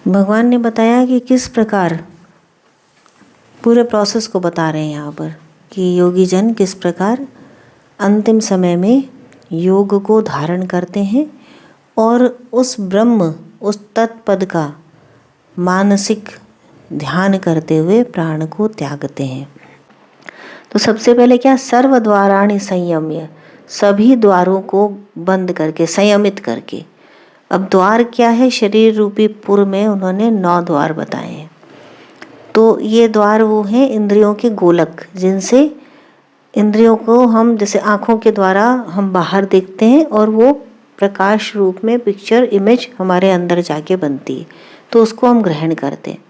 भगवान ने बताया कि किस प्रकार पूरे प्रोसेस को बता रहे हैं यहाँ पर कि योगी जन किस प्रकार अंतिम समय में योग को धारण करते हैं और उस ब्रह्म, उस तत्पद का मानसिक ध्यान करते हुए प्राण को त्यागते हैं। तो सबसे पहले क्या, सर्व द्वाराणि संयम्य, सभी द्वारों को बंद करके, संयमित करके। अब द्वार क्या है, शरीर रूपी पुर में उन्होंने 9 द्वार बताए हैं। तो ये द्वार वो हैं इंद्रियों के गोलक, जिनसे इंद्रियों को हम जैसे आँखों के द्वारा हम बाहर देखते हैं और वो प्रकाश रूप में पिक्चर इमेज हमारे अंदर जाके बनती है, तो उसको हम ग्रहण करते हैं।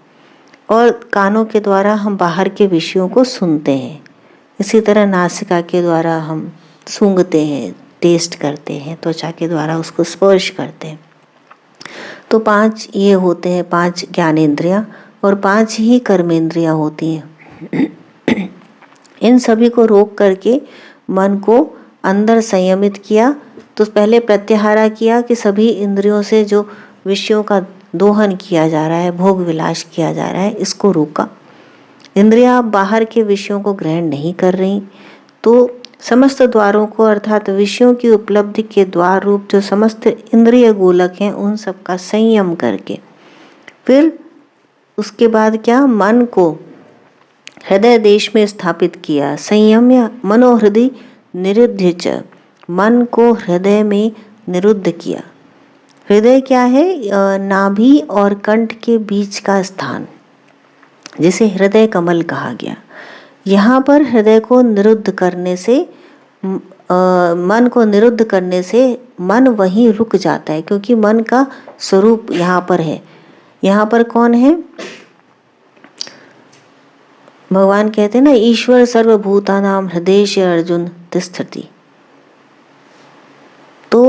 और कानों के द्वारा हम बाहर के विषयों को सुनते हैं। इसी तरह नासिका के द्वारा हम सूंघते हैं, टेस्ट करते हैं, त्वचा के द्वारा उसको स्पर्श करते हैं। तो 5 ये होते हैं, 5 ज्ञानेंद्रियाँ और 5 ही कर्मेंद्रियाँ होती हैं। इन सभी को रोक करके मन को अंदर संयमित किया। तो पहले प्रत्याहारा किया कि सभी इंद्रियों से जो विषयों का दोहन किया जा रहा है, भोग विलास किया जा रहा है, इसको रोका। इंद्रियां बाहर के विषयों को ग्रहण नहीं कर रही, तो समस्त द्वारों को अर्थात विषयों की उपलब्धि के द्वार रूप जो समस्त इंद्रिय गोलक हैं उन सब का संयम करके फिर उसके बाद क्या, मन को हृदय देश में स्थापित किया। संयम्य मनोहृदय निरुद्ध च, मन को हृदय में निरुद्ध किया। हृदय क्या है, नाभि और कंठ के बीच का स्थान, जिसे हृदय कमल कहा गया। यहाँ पर हृदय को निरुद्ध करने से, मन को निरुद्ध करने से मन वहीं रुक जाता है, क्योंकि मन का स्वरूप यहाँ पर है। यहाँ पर कौन है, भगवान कहते हैं ना, ईश्वर सर्वभूतानां हृदयेश अर्जुन तिष्ठति। तो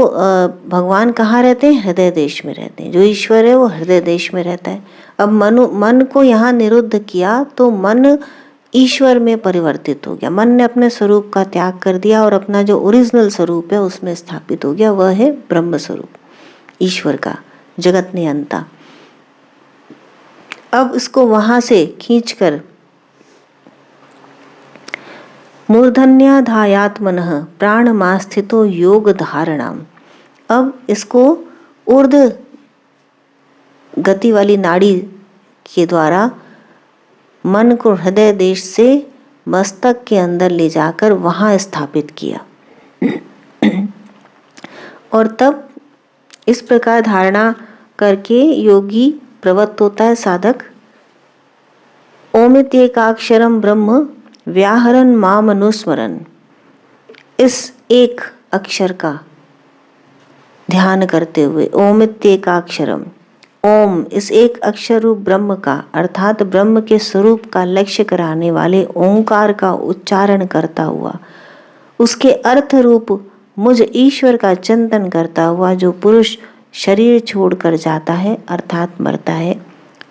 भगवान कहाँ रहते हैं, हृदय देश में रहते हैं। जो ईश्वर है वो हृदय देश में रहता है। अब मन को यहाँ निरुद्ध किया तो मन ईश्वर में परिवर्तित हो गया। मन ने अपने स्वरूप का त्याग कर दिया और अपना जो ओरिजिनल स्वरूप है उसमें स्थापित हो गया। वह है ब्रह्म स्वरूप, ईश्वर का, जगत नियंता। अब इसको वहां से खींचकर मूर्धन्याधायात्मनः प्राणमास्थितो योग धारणाम। अब इसको ऊर्ध्व गति वाली नाड़ी के द्वारा मन को हृदय देश से मस्तक के अंदर ले जाकर वहां स्थापित किया। और तब इस प्रकार धारणा करके योगी प्रवृत्त होता है, साधक। ओमित्येकाक्षरम ब्रह्म व्याहरन माम अनुस्मरन, इस एक अक्षर का ध्यान करते हुए, ओमित्येकाक्षरम, ओम इस एक अक्षर रूप ब्रह्म का अर्थात ब्रह्म के स्वरूप का लक्ष्य कराने वाले ओंकार का उच्चारण करता हुआ, उसके अर्थ रूप मुझ ईश्वर का चिंतन करता हुआ जो पुरुष शरीर छोड़कर जाता है अर्थात मरता है,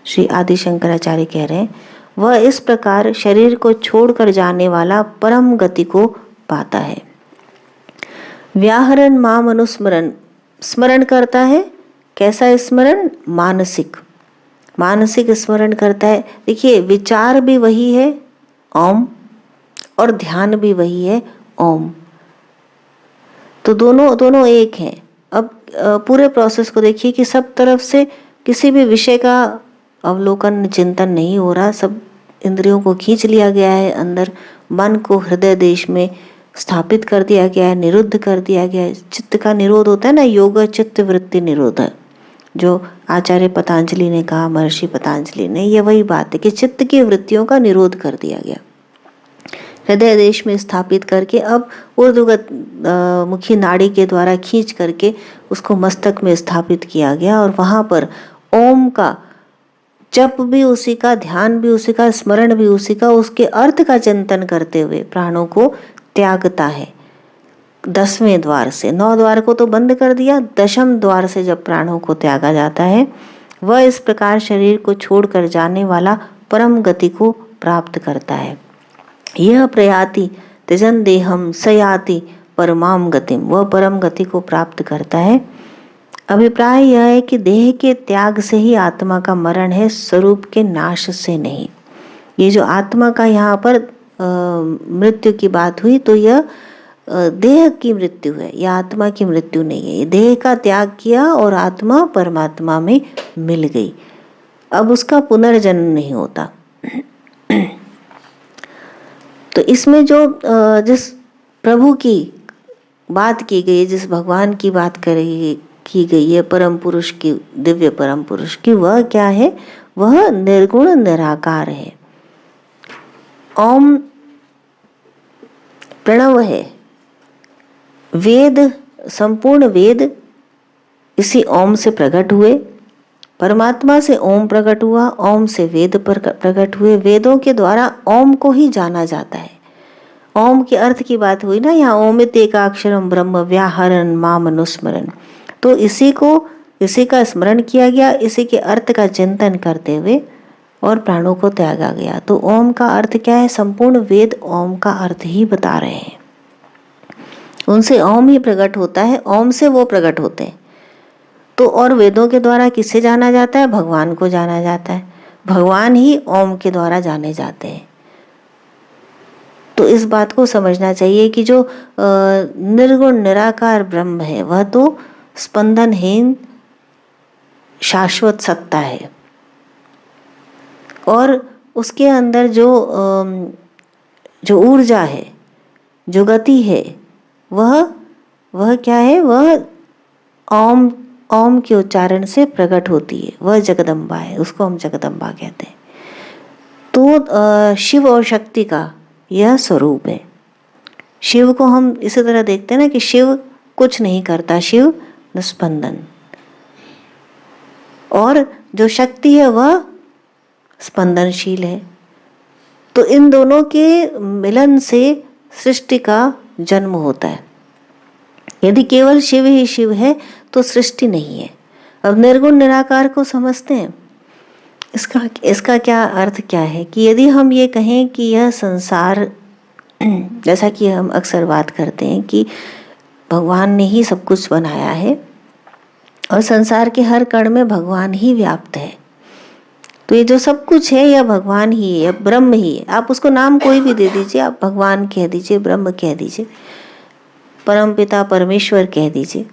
श्री आदि शंकराचार्य कह रहे हैं, वह इस प्रकार शरीर को छोड़कर जाने वाला परम गति को पाता है। व्याहरण माम अनुस्मरण, स्मरण करता है। कैसा स्मरण, मानसिक, मानसिक स्मरण करता है। देखिए विचार भी वही है ओम और ध्यान भी वही है ओम, तो दोनों एक हैं। अब पूरे प्रोसेस को देखिए कि सब तरफ से किसी भी विषय का अवलोकन चिंतन नहीं हो रहा, सब इंद्रियों को खींच लिया गया है अंदर, मन को हृदय देश में स्थापित कर दिया गया है, निरुद्ध कर दिया गया है। चित्त का निरोध होता है ना, योग चित्त वृत्ति निरोध, जो आचार्य पतंजलि ने कहा, महर्षि पतंजलि ने, ये वही बात है कि चित्त की वृत्तियों का निरोध कर दिया गया, हृदय देश में स्थापित करके अब ऊर्ध्वगत मुखी नाड़ी के द्वारा खींच करके उसको मस्तक में स्थापित किया गया। और वहां पर ओम का जप भी उसी का, ध्यान भी उसी का, स्मरण भी उसी का, उसके अर्थ का चिंतन करते हुए प्राणों को त्यागता है। 10वें द्वार से, 9 द्वार को तो बंद कर दिया, 10वें द्वार से जब प्राणों को त्यागा जाता है, वह इस प्रकार शरीर को छोड़कर जाने वाला परम गति को प्राप्त करता है। यह प्रयाति त्यजन देहम सयाति परमाम गतिम, वह परम गति को प्राप्त करता है। अभिप्राय यह है कि देह के त्याग से ही आत्मा का मरण है, स्वरूप के नाश से नहीं। ये जो आत्मा का यहाँ पर मृत्यु की बात हुई, तो यह देह की मृत्यु है, यह आत्मा की मृत्यु नहीं है। ये देह का त्याग किया और आत्मा परमात्मा में मिल गई, अब उसका पुनर्जन्म नहीं होता। तो इसमें जो जिस प्रभु की बात की गई, जिस भगवान की बात की गई है, परम पुरुष की, दिव्य परम पुरुष की, वह क्या है? वह निर्गुण निराकार है। ओम प्रणव है, वेद, संपूर्ण वेद इसी ओम से प्रकट हुए। परमात्मा से ओम प्रकट हुआ, ओम से वेद प्रकट हुए। वेदों के द्वारा ओम को ही जाना जाता है। ओम के अर्थ की बात हुई ना यहाँ, ओमित एकाक्षरम ब्रह्म व्याहरण माम अनुस्मरण। तो इसी का स्मरण किया गया, इसी के अर्थ का चिंतन करते हुए और प्राणों को त्यागा गया। तो ओम का अर्थ क्या है? संपूर्ण वेद ओम का अर्थ ही बता रहे हैं। उनसे ओम ही प्रकट होता है, ओम से वो प्रकट होते हैं। तो और वेदों के द्वारा किससे जाना जाता है? भगवान को जाना जाता है। भगवान ही ओम के द्वारा जाने जाते हैं। तो इस बात को समझना चाहिए कि जो निर्गुण निराकार ब्रह्म है, वह तो स्पंदनहीन शाश्वत सत्ता है, और उसके अंदर जो ऊर्जा है, जो गति है, वह क्या है? वह ओम के उच्चारण से प्रकट होती है। वह जगदम्बा है, उसको हम जगदम्बा कहते हैं। तो शिव और शक्ति का यह स्वरूप है। शिव को हम इसी तरह देखते हैं ना कि शिव कुछ नहीं करता, शिव निस्पंदन, और जो शक्ति है वह स्पंदनशील है। तो इन दोनों के मिलन से सृष्टि का जन्म होता है। यदि केवल शिव ही शिव है तो सृष्टि नहीं है। अब निर्गुण निराकार को समझते हैं। इसका क्या अर्थ क्या है कि यदि हम ये कहें कि यह संसार, जैसा कि हम अक्सर बात करते हैं कि भगवान ने ही सब कुछ बनाया है और संसार के हर कण में भगवान ही व्याप्त है, तो ये जो सब कुछ है यह भगवान ही है, यह ब्रह्म ही है। आप उसको नाम कोई भी दे दीजिए, आप भगवान कह दीजिए, ब्रह्म कह दीजिए, परम पिता परमेश्वर कह दीजिए,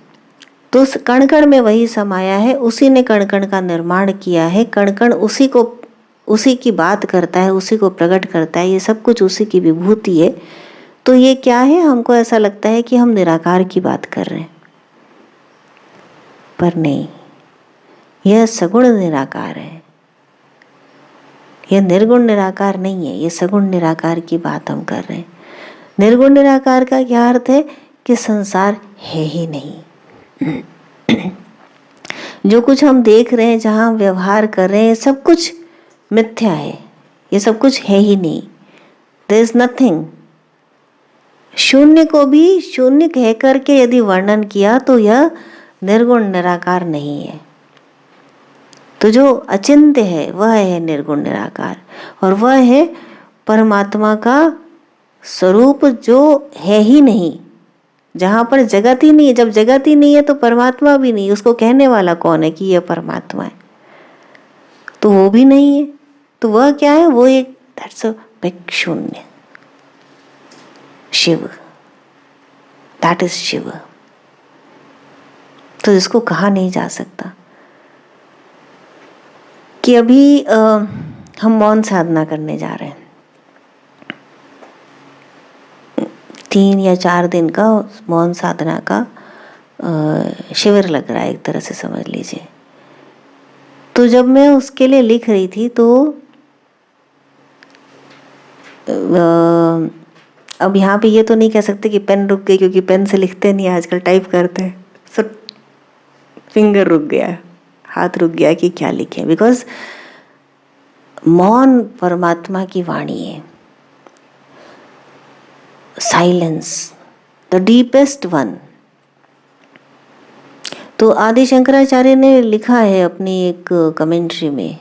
तो कण कण में वही समाया है। उसी ने कण कण का निर्माण किया है। कण कण उसी की बात करता है, उसी को प्रकट करता है। ये सब कुछ उसी की विभूति है। तो ये क्या है? हमको ऐसा लगता है कि हम निराकार की बात कर रहे हैं, पर नहीं, यह सगुण निराकार है। यह निर्गुण निराकार नहीं है, यह सगुण निराकार की बात हम कर रहे हैं। निर्गुण निराकार का क्या अर्थ है? कि संसार है ही नहीं। जो कुछ हम देख रहे हैं, जहाँ व्यवहार कर रहे हैं, सब कुछ मिथ्या है, ये सब कुछ है ही नहीं। There is nothing. शून्य को भी शून्य कह करके यदि वर्णन किया तो यह निर्गुण निराकार नहीं है। तो जो अचिंत्य है वह है निर्गुण निराकार, और वह है परमात्मा का स्वरूप जो है ही नहीं, जहाँ पर जगत ही नहीं है। जब जगत ही नहीं है तो परमात्मा भी नहीं। उसको कहने वाला कौन है कि यह परमात्मा है? तो वो भी नहीं है। तो वह क्या है? वो एक दैट्स अ बिग शून्य, शिव, दैट इज शिव। तो इसको कहा नहीं जा सकता कि अभी हम मौन साधना करने जा रहे हैं, 3 या 4 दिन का मौन साधना का शिविर लग रहा है, एक तरह से समझ लीजिए। तो जब मैं उसके लिए लिख रही थी तो अब यहाँ पे ये तो नहीं कह सकते कि पेन रुक गई, क्योंकि पेन से लिखते नहीं, आजकल टाइप करते हैं, सो फिंगर रुक गया, हाथ रुक गया कि क्या लिखें। बिकॉज मौन परमात्मा की वाणी है, साइलेंस, द डीपेस्ट वन। तो आदि शंकराचार्य ने लिखा है अपनी एक कमेंट्री में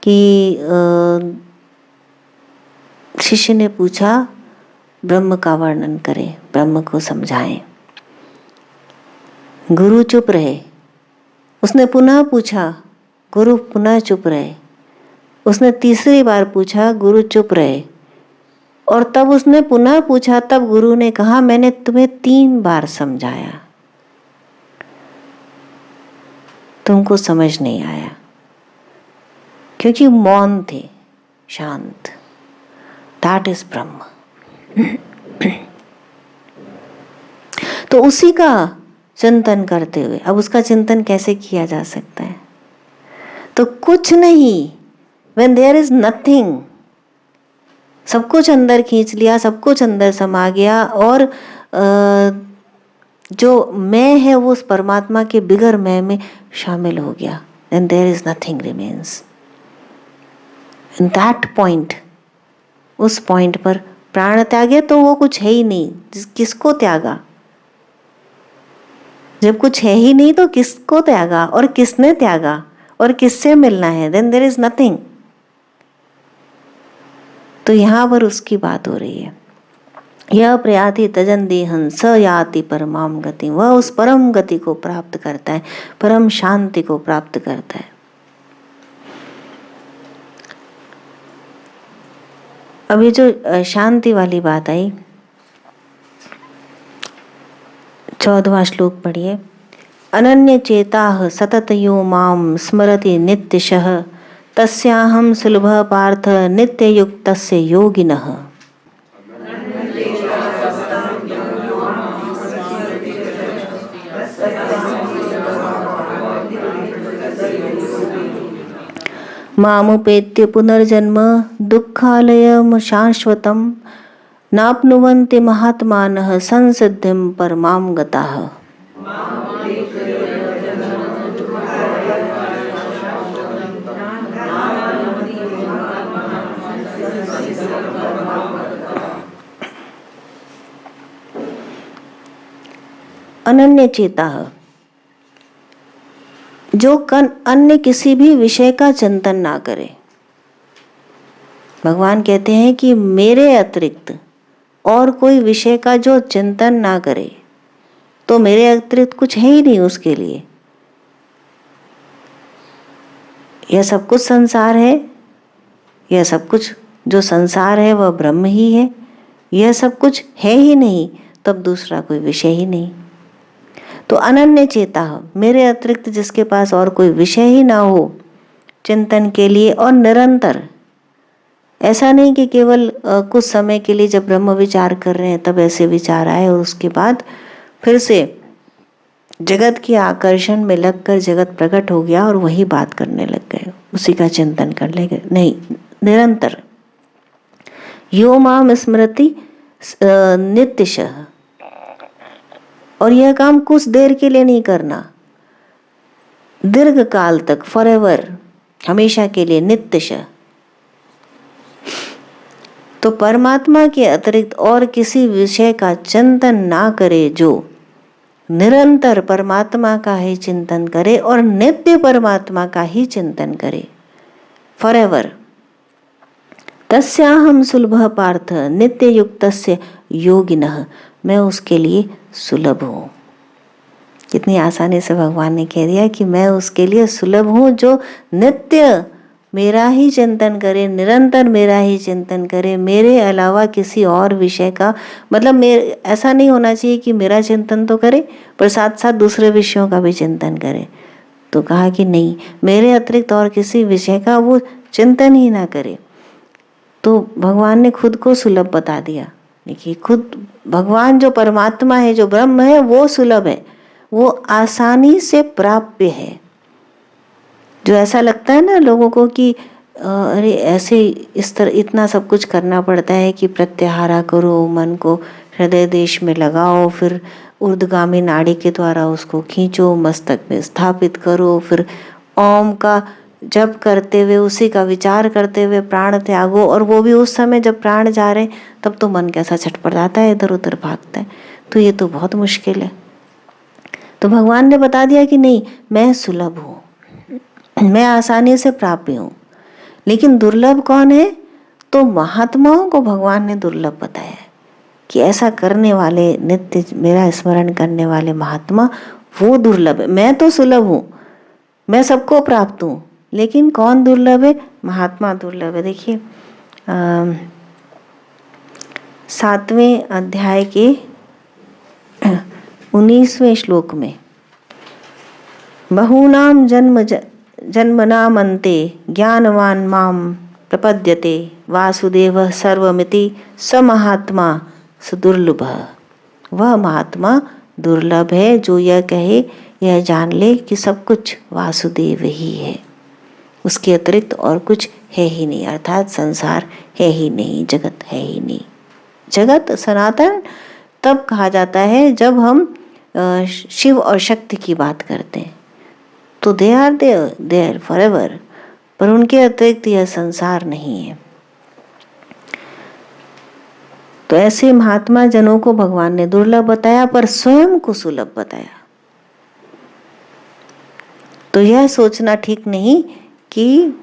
कि शिष्य ने पूछा ब्रह्म का वर्णन करें, ब्रह्म को समझाएं। गुरु चुप रहे, उसने पुनः पूछा, गुरु पुनः चुप रहे। उसने तीसरी बार पूछा, गुरु चुप रहे। और तब उसने पुनः पूछा, तब गुरु ने कहा, मैंने तुम्हें 3 बार समझाया, तुमको समझ नहीं आया, क्योंकि मौन थे, शांत। दैट इज ब्रह्म। तो उसी का चिंतन करते हुए, अब उसका चिंतन कैसे किया जा सकता है? तो कुछ नहीं, when there is nothing, सब कुछ अंदर खींच लिया, सब कुछ अंदर समा गया, और जो मैं है वो उस परमात्मा के बिगर मैं में शामिल हो गया, then there is nothing remains. In that point, उस पॉइंट पर प्राण त्यागे तो वो कुछ है ही नहीं। किसको त्यागा? जब कुछ है ही नहीं तो किसको त्यागा, और किसने त्यागा, और किससे मिलना है? then there is nothing. तो यहाँ पर उसकी बात हो रही है, यह प्रयाति तजन देहन स याति परमाम गति। वह उस परम गति को प्राप्त करता है, परम शांति को प्राप्त करता है। अब ये जो शांति वाली बात आई, 14वां श्लोक पढ़िए। अनन्य चेताः सतत यो माम स्मरति नित्यशः तस्याहं सुलभः पार्थ नित्ययुक्तस्य योगिनः। मामुपेत्य पुनर्जन्म दुःखालयं शाश्वतं नाप्नुवन्ति महात्मानः संसिद्धिं परमां गताः। अनन्य चेता, जो अन्य किसी भी विषय का चिंतन ना करे। भगवान कहते हैं कि मेरे अतिरिक्त और कोई विषय का जो चिंतन ना करे, तो मेरे अतिरिक्त कुछ है ही नहीं उसके लिए। यह सब कुछ संसार है, यह सब कुछ जो संसार है वह ब्रह्म ही है। यह सब कुछ है ही नहीं, तब दूसरा कोई विषय ही नहीं। तो अनन्य चेता, मेरे अतिरिक्त जिसके पास और कोई विषय ही ना हो चिंतन के लिए, और निरंतर, ऐसा नहीं कि केवल कुछ समय के लिए जब ब्रह्म विचार कर रहे हैं तब ऐसे विचार आए और उसके बाद फिर से जगत के आकर्षण में लगकर जगत प्रकट हो गया और वही बात करने लग गए, उसी का चिंतन कर ले गए। नहीं, निरंतर यो माम स्मृति नित्यशः। और यह काम कुछ देर के लिए नहीं करना, दीर्घ काल तक, फॉरएवर, हमेशा के लिए, नित्यशः। तो परमात्मा के अतिरिक्त और किसी विषय का चिंतन ना करे, जो निरंतर परमात्मा का ही चिंतन करे और नित्य परमात्मा का ही चिंतन करे, फॉरएवर। तस्याहं सुलभः पार्थ नित्य युक्तस्य योगिनः। मैं उसके लिए सुलभ हूँ। कितनी आसानी से भगवान ने कह दिया कि मैं उसके लिए सुलभ हूँ, जो नित्य मेरा ही चिंतन करे, निरंतर मेरा ही चिंतन करे, मेरे अलावा किसी और विषय का, मतलब मेरे ऐसा नहीं होना चाहिए कि मेरा चिंतन तो करे पर साथ साथ दूसरे विषयों का भी चिंतन करे। तो कहा कि नहीं, मेरे अतिरिक्त और किसी विषय का वो चिंतन ही ना करे। तो भगवान ने खुद को सुलभ बता दिया। देखिए, खुद भगवान जो परमात्मा है, जो ब्रह्म है, वो सुलभ है, वो आसानी से प्राप्य है। जो ऐसा लगता है ना लोगों को कि अरे ऐसे इस तरह इतना सब कुछ करना पड़ता है कि प्रत्याहारा करो, मन को हृदय देश में लगाओ, फिर ऊर्ध्वगामी नाड़ी के द्वारा उसको खींचो, मस्तक में स्थापित करो, फिर ओम का जप करते हुए, उसी का विचार करते हुए प्राण त्यागो। और वो भी उस समय जब प्राण जा रहे, तब तो मन कैसा छटपटाता है, इधर उधर भागता है। तो ये तो बहुत मुश्किल है। तो भगवान ने बता दिया कि नहीं, मैं सुलभ हूँ, मैं आसानी से प्राप्य हूँ। लेकिन दुर्लभ कौन है? तो महात्माओं को भगवान ने दुर्लभ बताया कि ऐसा करने वाले, नित्य मेरा स्मरण करने वाले महात्मा, वो दुर्लभ है। मैं तो सुलभ हूँ, मैं सबको प्राप्त हूँ, लेकिन कौन दुर्लभ है? महात्मा दुर्लभ है। देखिए 7वें अध्याय के 19वें श्लोक में, बहूनां जन्मनामन्ते ज्ञानवान् मां प्रपद्यते वासुदेवः सर्वमिति स महात्मा सुदुर्लभः। वह महात्मा दुर्लभ है जो यह कहे, यह जान ले कि सब कुछ वासुदेव ही है, उसके अतिरिक्त और कुछ है ही नहीं, अर्थात संसार है ही नहीं, जगत है ही नहीं। जगत सनातन तब कहा जाता है जब हम शिव और शक्ति की बात करते हैं, तो दे आर देयर फॉरएवर, पर उनके अतिरिक्त यह संसार नहीं है। तो ऐसे महात्मा जनों को भगवान ने दुर्लभ बताया, पर स्वयं को सुलभ बताया। तो यह सोचना ठीक नहीं कि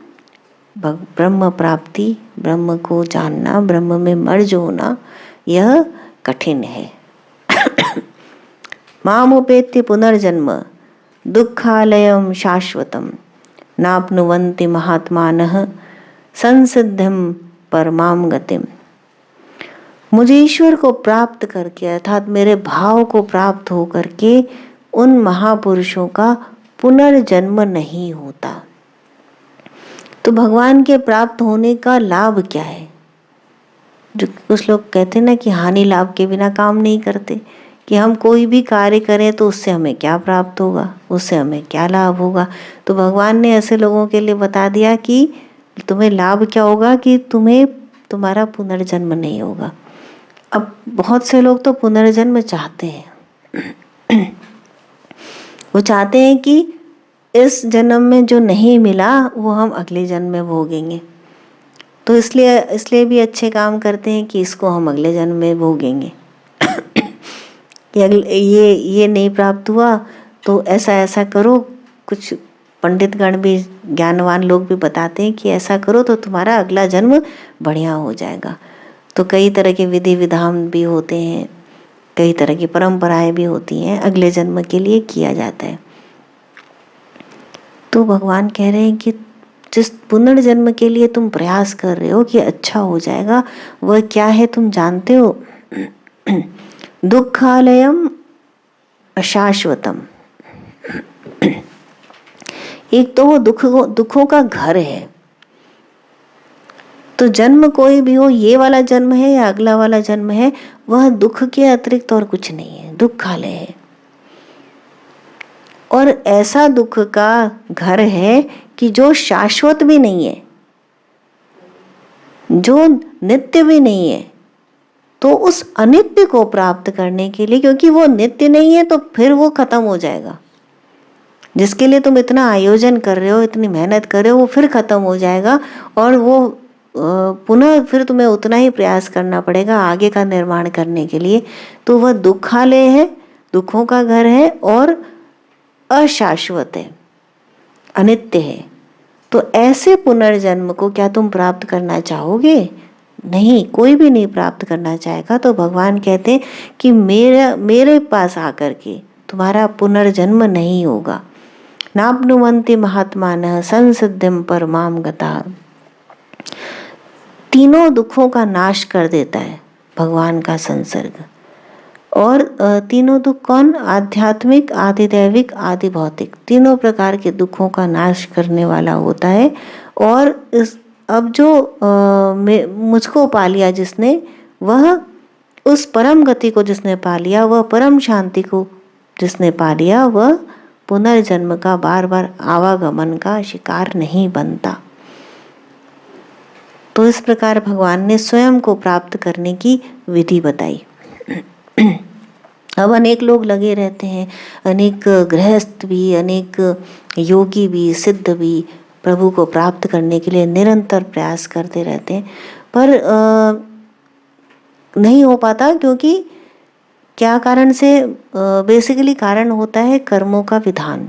ब्रह्म प्राप्ति, ब्रह्म को जानना, ब्रह्म में मर्ज होना यह कठिन है। मामुपेत्य पुनर्जन्म दुःखालयं शाश्वतं नाप्नुवन्ति महात्मानः संसिद्धिं परमां गतिम्। मुझे ईश्वर को प्राप्त करके, अर्थात मेरे भाव को प्राप्त हो करके उन महापुरुषों का पुनर्जन्म नहीं होता। तो भगवान के प्राप्त होने का लाभ क्या है? जो कुछ लोग कहते हैं ना कि हानि लाभ के बिना काम नहीं करते, कि हम कोई भी कार्य करें तो उससे हमें क्या प्राप्त होगा, उससे हमें क्या लाभ होगा। तो भगवान ने ऐसे लोगों के लिए बता दिया कि तुम्हें लाभ क्या होगा, कि तुम्हें तुम्हारा पुनर्जन्म नहीं होगा। अब बहुत से लोग तो पुनर्जन्म चाहते हैं, वो चाहते हैं कि इस जन्म में जो नहीं मिला वो हम अगले जन्म में भोगेंगे, तो इसलिए भी अच्छे काम करते हैं कि इसको हम अगले जन्म में भोगेंगे। ये नहीं प्राप्त हुआ तो ऐसा ऐसा करो। कुछ पंडितगण भी, ज्ञानवान लोग भी बताते हैं कि ऐसा करो तो तुम्हारा अगला जन्म बढ़िया हो जाएगा। तो कई तरह के विधि विधान भी होते हैं, कई तरह की परंपराएं भी होती हैं, अगले जन्म के लिए किया जाता है। तो भगवान कह रहे हैं कि जिस पुनर्जन्म के लिए तुम प्रयास कर रहे हो कि अच्छा हो जाएगा, वह क्या है तुम जानते हो? दुःखालयम अशाश्वतम। एक तो वो दुखों का घर है। तो जन्म कोई भी हो, ये वाला जन्म है या अगला वाला जन्म है, वह दुख के अतिरिक्त और कुछ नहीं है, दुःखालय है। और ऐसा दुख का घर है कि जो शाश्वत भी नहीं है, जो नित्य भी नहीं है। तो उस अनित्य को प्राप्त करने के लिए, क्योंकि वो नित्य नहीं है तो फिर वो खत्म हो जाएगा। जिसके लिए तुम इतना आयोजन कर रहे हो, इतनी मेहनत कर रहे हो, वो फिर खत्म हो जाएगा और वो पुनः फिर तुम्हें उतना ही प्रयास करना पड़ेगा आगे का निर्माण करने के लिए। तो वह दुःखालय है, दुखों का घर है और अशाश्वत है, अनित्य है। तो ऐसे पुनर्जन्म को क्या तुम प्राप्त करना चाहोगे? नहीं, कोई भी नहीं प्राप्त करना चाहेगा। तो भगवान कहते हैं कि मेरे पास आकर के तुम्हारा पुनर्जन्म नहीं होगा। नाप्नुवन्ति महात्मानः संसिद्धिं परमां गतः। तीनों दुखों का नाश कर देता है भगवान का संसर्ग। और तीनों दुख कौन? आध्यात्मिक, आदिदैविक, आदि भौतिक, तीनों प्रकार के दुखों का नाश करने वाला होता है। और अब जो मुझको पा लिया जिसने, वह उस परम गति को जिसने पा लिया, वह परम शांति को जिसने पा लिया, वह पुनर्जन्म का बार बार आवागमन का शिकार नहीं बनता। तो इस प्रकार भगवान ने स्वयं को प्राप्त करने की विधि बताई। अब अनेक लोग लगे रहते हैं, अनेक गृहस्थ भी, अनेक योगी भी, सिद्ध भी प्रभु को प्राप्त करने के लिए निरंतर प्रयास करते रहते हैं, पर नहीं हो पाता। क्योंकि क्या कारण से? बेसिकली कारण होता है कर्मों का विधान,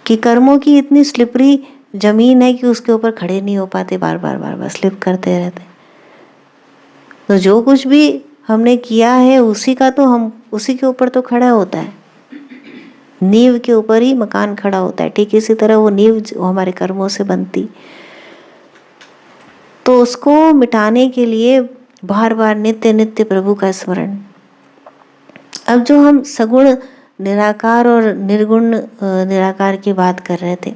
कि कर्मों की इतनी स्लिपरी जमीन है कि उसके ऊपर खड़े नहीं हो पाते, बार बार स्लिप करते रहते। तो जो कुछ भी हमने किया है उसी का तो हम उसी के ऊपर तो खड़ा होता है। नींव के ऊपर ही मकान खड़ा होता है, ठीक इसी तरह वो नींव जो हमारे कर्मों से बनती, तो उसको मिटाने के लिए बार बार नित्य नित्य प्रभु का स्मरण। अब जो हम सगुण निराकार और निर्गुण निराकार की बात कर रहे थे,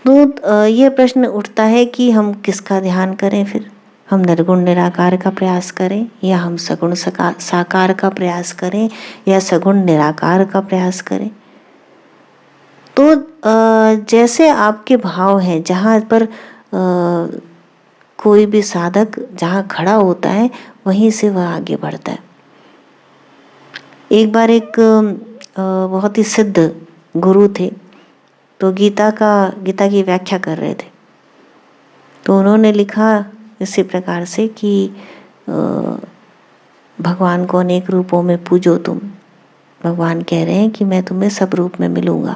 तो ये प्रश्न उठता है कि हम किसका ध्यान करें फिर? हम निर्गुण निराकार का प्रयास करें या हम सगुण साकार का प्रयास करें या सगुण निराकार का प्रयास करें? तो जैसे आपके भाव हैं, जहाँ पर कोई भी साधक जहाँ खड़ा होता है वहीं से वह आगे बढ़ता है। एक बार एक बहुत ही सिद्ध गुरु थे, तो गीता की व्याख्या कर रहे थे। तो उन्होंने लिखा इसी प्रकार से कि भगवान को अनेक रूपों में पूजो तुम। भगवान कह रहे हैं कि मैं तुम्हें सब रूप में मिलूंगा।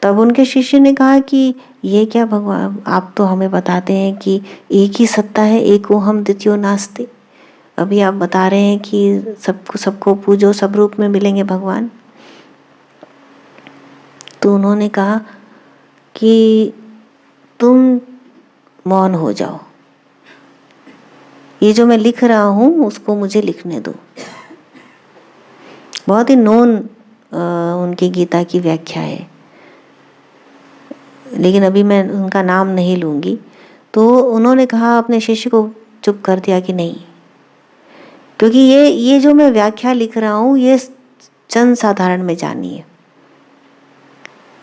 तब उनके शिष्य ने कहा कि ये क्या भगवान, आप तो हमें बताते हैं कि एक ही सत्ता है, एको हम द्वितीयो नास्ति। अभी आप बता रहे हैं कि सबको पूजो, सब रूप में मिलेंगे भगवान। तो उन्होंने कहा कि तुम मौन हो जाओ, ये जो मैं लिख रहा हूँ उसको मुझे लिखने दो। बहुत ही नोन उनकी गीता की व्याख्या है, लेकिन अभी मैं उनका नाम नहीं लूँगी। तो उन्होंने कहा, अपने शिष्य को चुप कर दिया कि नहीं, क्योंकि ये जो मैं व्याख्या लिख रहा हूँ ये जन साधारण में जानी है,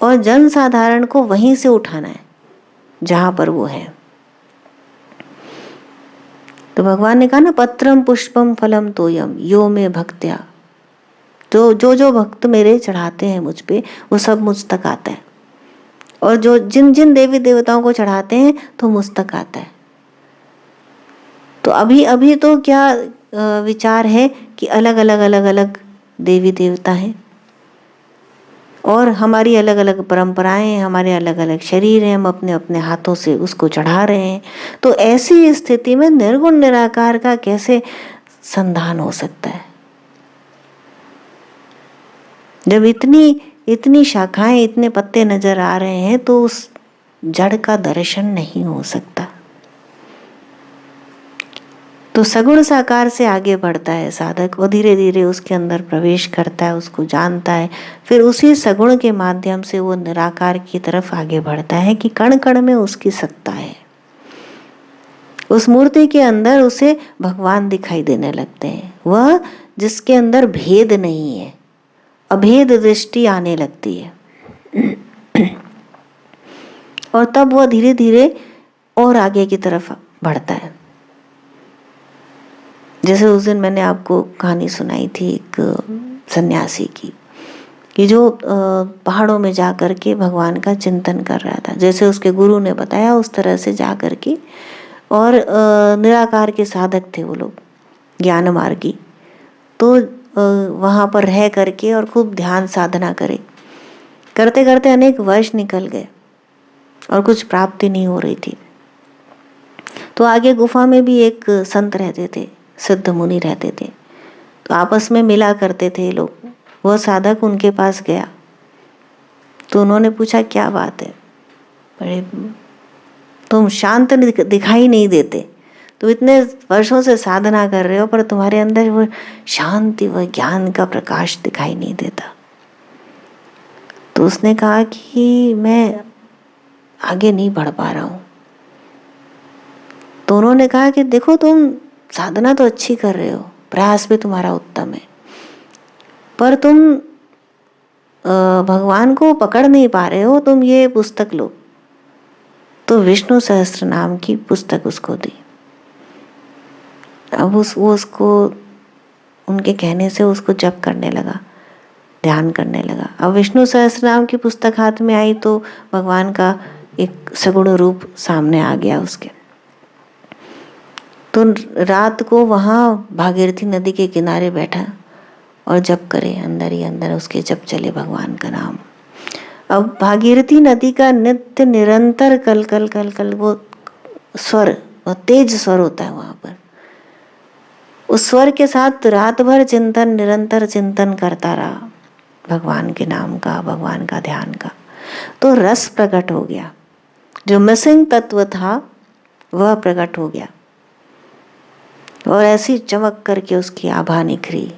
और जन साधारण को वहीं से उठाना है जहाँ पर वो है। तो भगवान ने कहा ना, पत्रम पुष्पम फलम तोयम यो में भक्त्या। तो जो भक्त मेरे चढ़ाते हैं मुझ पे, वो सब मुझ तक आता है, और जो जिन देवी देवताओं को चढ़ाते हैं तो मुझ तक आता है। तो अभी तो क्या विचार है कि अलग अलग देवी देवता हैं, और हमारी अलग अलग परंपराएं हैं, हमारे अलग अलग शरीर हैं, हम अपने अपने हाथों से उसको चढ़ा रहे हैं। तो ऐसी स्थिति में निर्गुण निराकार का कैसे संधान हो सकता है? जब इतनी शाखाएं, इतने पत्ते नजर आ रहे हैं, तो उस जड़ का दर्शन नहीं हो सकता। तो सगुण साकार से आगे बढ़ता है साधक, वो धीरे धीरे उसके अंदर प्रवेश करता है, उसको जानता है, फिर उसी सगुण के माध्यम से वो निराकार की तरफ आगे बढ़ता है कि कण कण में उसकी सत्ता है। उस मूर्ति के अंदर उसे भगवान दिखाई देने लगते हैं, वह जिसके अंदर भेद नहीं है, अभेद दृष्टि आने लगती है। और तब वह धीरे धीरे और आगे की तरफ बढ़ता है। जैसे उस दिन मैंने आपको कहानी सुनाई थी एक सन्यासी की, कि जो पहाड़ों में जा कर के भगवान का चिंतन कर रहा था, जैसे उसके गुरु ने बताया उस तरह से जा कर के, और निराकार के साधक थे वो लोग, ज्ञान मार्गी। तो वहाँ पर रह करके और खूब ध्यान साधना करते करते अनेक वर्ष निकल गए और कुछ प्राप्ति नहीं हो रही थी। तो आगे गुफा में भी एक संत रहते थे, सिद्ध मुनि रहते थे, तो आपस में मिला करते थे लोग। वह साधक उनके पास गया, तो उन्होंने पूछा, क्या बात है, बड़े तुम शांत दिखाई नहीं देते, तो इतने वर्षों से साधना कर रहे हो पर तुम्हारे अंदर वो शांति, वह ज्ञान का प्रकाश दिखाई नहीं देता। तो उसने कहा कि मैं आगे नहीं बढ़ पा रहा हूँ। तो उन्होंने कहा कि देखो, तुम साधना तो अच्छी कर रहे हो, प्रयास भी तुम्हारा उत्तम है, पर तुम भगवान को पकड़ नहीं पा रहे हो। तुम ये पुस्तक लो। तो विष्णु सहस्त्र नाम की पुस्तक उसको दी। अब वो उसको उनके कहने से उसको जप करने लगा, ध्यान करने लगा। अब विष्णु सहस्त्र नाम की पुस्तक हाथ में आई तो भगवान का एक सगुण रूप सामने आ गया उसके। तो रात को वहाँ भागीरथी नदी के किनारे बैठा और जप करे, अंदर ही अंदर उसके जप चले भगवान का नाम। अब भागीरथी नदी का नित्य निरंतर कल कल कल कल वो स्वर, वो तेज स्वर होता है वहाँ पर। उस स्वर के साथ रात भर चिंतन, निरंतर चिंतन करता रहा। भगवान के नाम का, भगवान का ध्यान का। तो रस प्रकट हो गया, जो मिसिंग तत्व था वह प्रकट हो गया और ऐसी चमक करके उसकी आभा निखरी,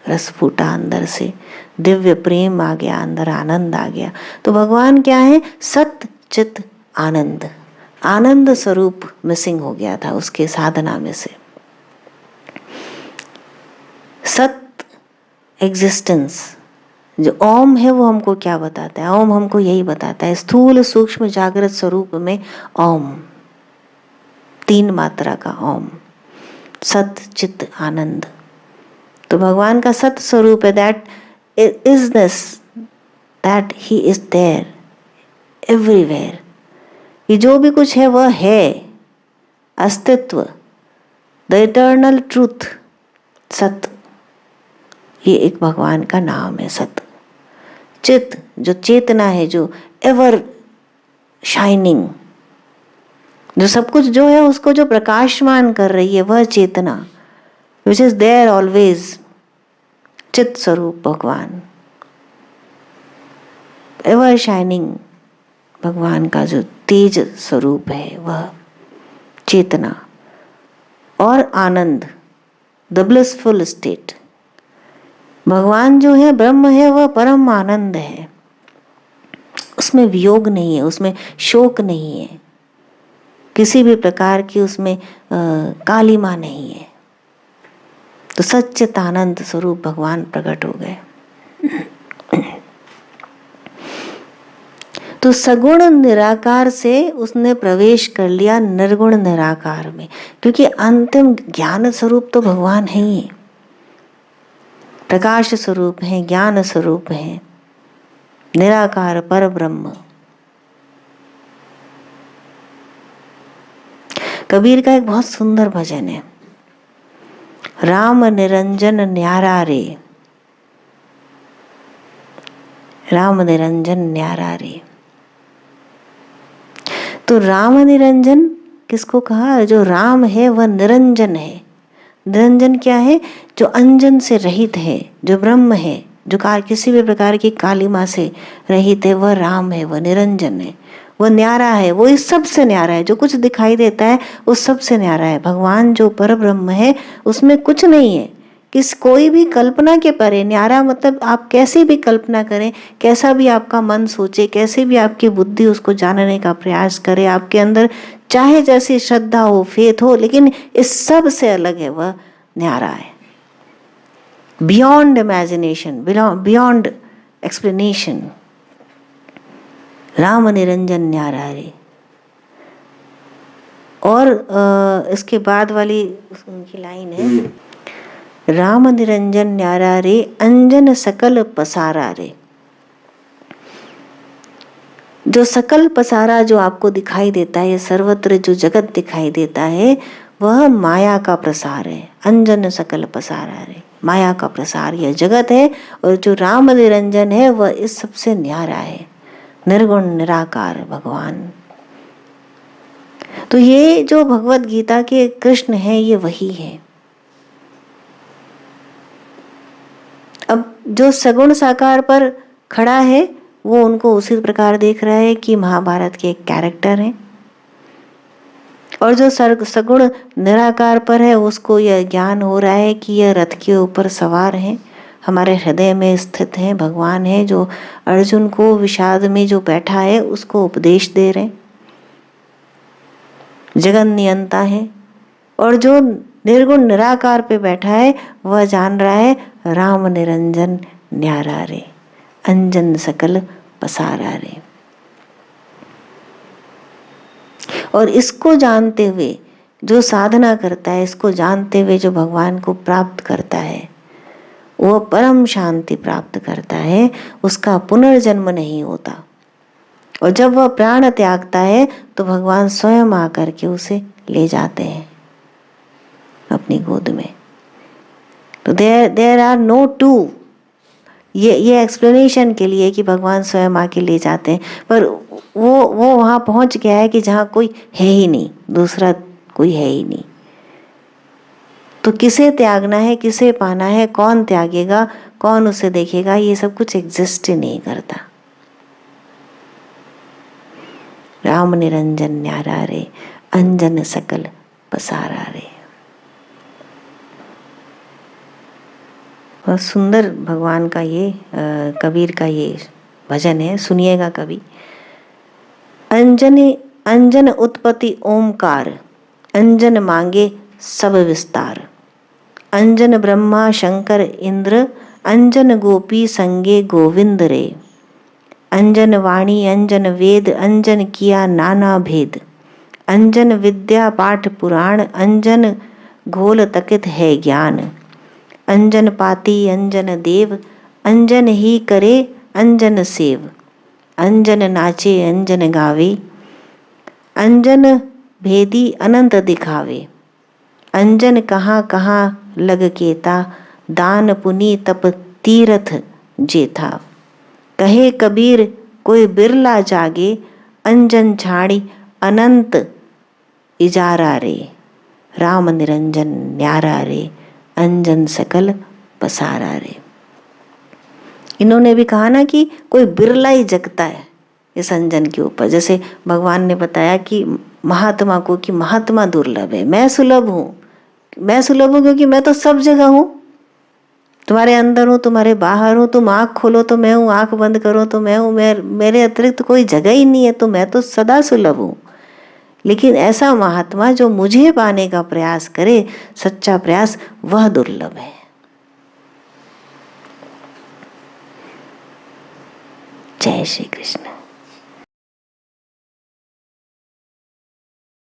रस फूटा अंदर से, दिव्य प्रेम आ गया अंदर, आनंद आ गया। तो भगवान क्या है? सत चित आनंद, आनंद स्वरूप मिसिंग हो गया था उसके साधना में से। सत एग्जिस्टेंस, जो ओम है वो हमको क्या बताता है? ओम हमको यही बताता है, स्थूल सूक्ष्म जागृत स्वरूप में ओम, 3 मात्रा का ओम, सत चित आनंद। तो भगवान का सत स्वरूप है, that is this, that he is there everywhere. ये जो भी कुछ है वह है, अस्तित्व, द इटर्नल ट्रूथ, सत, ये एक भगवान का नाम है सत। चित, जो चेतना है, जो एवर शाइनिंग, जो सब कुछ जो है उसको जो प्रकाशमान कर रही है, वह चेतना, विच इज देयर ऑलवेज, चित स्वरूप भगवान, एवर शाइनिंग भगवान का जो तेज स्वरूप है वह चेतना। और आनंद, द ब्लिसफुल स्टेट, भगवान जो है, ब्रह्म है, वह परम आनंद है, उसमें वियोग नहीं है, उसमें शोक नहीं है, किसी भी प्रकार की उसमें कालिमा नहीं है। तो सच्चित आनंद स्वरूप भगवान प्रकट हो गए। तो सगुण निराकार से उसने प्रवेश कर लिया निर्गुण निराकार में, क्योंकि अंतिम ज्ञान स्वरूप तो भगवान है ही, प्रकाश स्वरूप है, ज्ञान स्वरूप है, निराकार पर ब्रह्म। कबीर का एक बहुत सुंदर भजन है, राम निरंजन न्यारा रे, राम निरंजन न्यारा रे। तो राम निरंजन किसको कहा? जो राम है वह निरंजन है। निरंजन क्या है? जो अंजन से रहित है, जो ब्रह्म है, जो किसी भी प्रकार की कालिमा से रहित है, वह राम है, वह निरंजन है, वह न्यारा है, वो इस सब से न्यारा है। जो कुछ दिखाई देता है उस सब से न्यारा है। भगवान जो पर ब्रह्म है उसमें कुछ नहीं है, कोई भी कल्पना के परे। न्यारा मतलब आप कैसे भी कल्पना करें, कैसा भी आपका मन सोचे, कैसे भी आपकी बुद्धि उसको जानने का प्रयास करे, आपके अंदर चाहे जैसी श्रद्धा हो, फेथ हो, लेकिन इस सब से अलग है, वह न्यारा है, beyond imagination, beyond explanation. Ram Niranjan न्यारा रे। और इसके बाद वाली उनकी लाइन है, राम निरंजन न्यारा रे, अंजन सकल पसारा रे। जो सकल पसारा जो आपको दिखाई देता है, ये सर्वत्र जो जगत दिखाई देता है, वह माया का प्रसार है। अंजन सकल पसारा रे, माया का प्रसार यह जगत है। और जो राम निरंजन है वह इस सबसे न्यारा है, निर्गुण निराकार भगवान। तो ये जो भगवत गीता के कृष्ण है, ये वही है। अब जो सगुण साकार पर खड़ा है वो उनको उसी प्रकार देख रहा है कि महाभारत के एक कैरेक्टर हैं, और जो सगुण निराकार पर है उसको यह ज्ञान हो रहा है कि यह रथ के ऊपर सवार हैं, हमारे हृदय में स्थित हैं, भगवान है, जो अर्जुन को विषाद में जो बैठा है उसको उपदेश दे रहे, जगन नियंता है। और जो निर्गुण निराकार पे बैठा है वह जान रहा है राम निरंजन न्यारा रे, अंजन सकल पसारा रे। और इसको जानते हुए जो साधना करता है, इसको जानते हुए जो भगवान को प्राप्त करता है, वह परम शांति प्राप्त करता है, उसका पुनर्जन्म नहीं होता। और जब वह प्राण त्यागता है तो भगवान स्वयं आकर के उसे ले जाते हैं अपनी गोद में। तो देयर आर नो टू, ये एक्सप्लेनेशन के लिए कि भगवान स्वयं आके ले जाते हैं, पर वो वहाँ पहुँच गया है कि जहाँ कोई है ही नहीं, दूसरा कोई है ही नहीं। तो किसे त्यागना है, किसे पाना है, कौन त्यागेगा, कौन उसे देखेगा, ये सब कुछ एग्जिस्ट ही नहीं करता। राम निरंजन न्यारा रे, अंजन सकल पसारा रे। बहुत सुंदर भगवान का ये कबीर का ये भजन है, सुनिएगा कभी। अंजन अंजन उत्पत्ति ओमकार, अंजन मांगे सब विस्तार। अंजन ब्रह्मा शंकर इंद्र, अंजन गोपी संगे गोविंद रे। अंजन वाणी अंजन वेद, अंजन किया नाना भेद। अंजन विद्या पाठ पुराण, अंजन घोल तकित है ज्ञान। अंजन पाती अंजन देव, अंजन ही करे अंजन सेव। अंजन नाचे अंजन गावे, अंजन भेदी अनंत दिखावे। अंजन कहाँ कहाँ लग केता, दान पुनि तप तीरथ जेथा। कहे कबीर कोई बिरला जागे, अंजन छाड़ी अनंत इजारा रे। राम निरंजन न्यारा रे, अंजन सकल पसारा रे। इन्होंने भी कहा ना कि कोई बिरला ही जगता है इस अंजन के ऊपर। जैसे भगवान ने बताया कि महात्मा को, कि महात्मा दुर्लभ है, मैं सुलभ हूँ। मैं सुलभ हूँ क्योंकि मैं तो सब जगह हूँ, तुम्हारे अंदर हूँ, तुम्हारे बाहर हूँ। तुम आँख खोलो तो मैं हूँ, आँख बंद करो तो मैं हूँ। मेरे अतिरिक्त कोई जगह ही नहीं है, तो मैं तो सदा सुलभ हूँ। लेकिन ऐसा महात्मा जो मुझे पाने का प्रयास करे, सच्चा प्रयास, वह दुर्लभ है। जय श्री कृष्ण।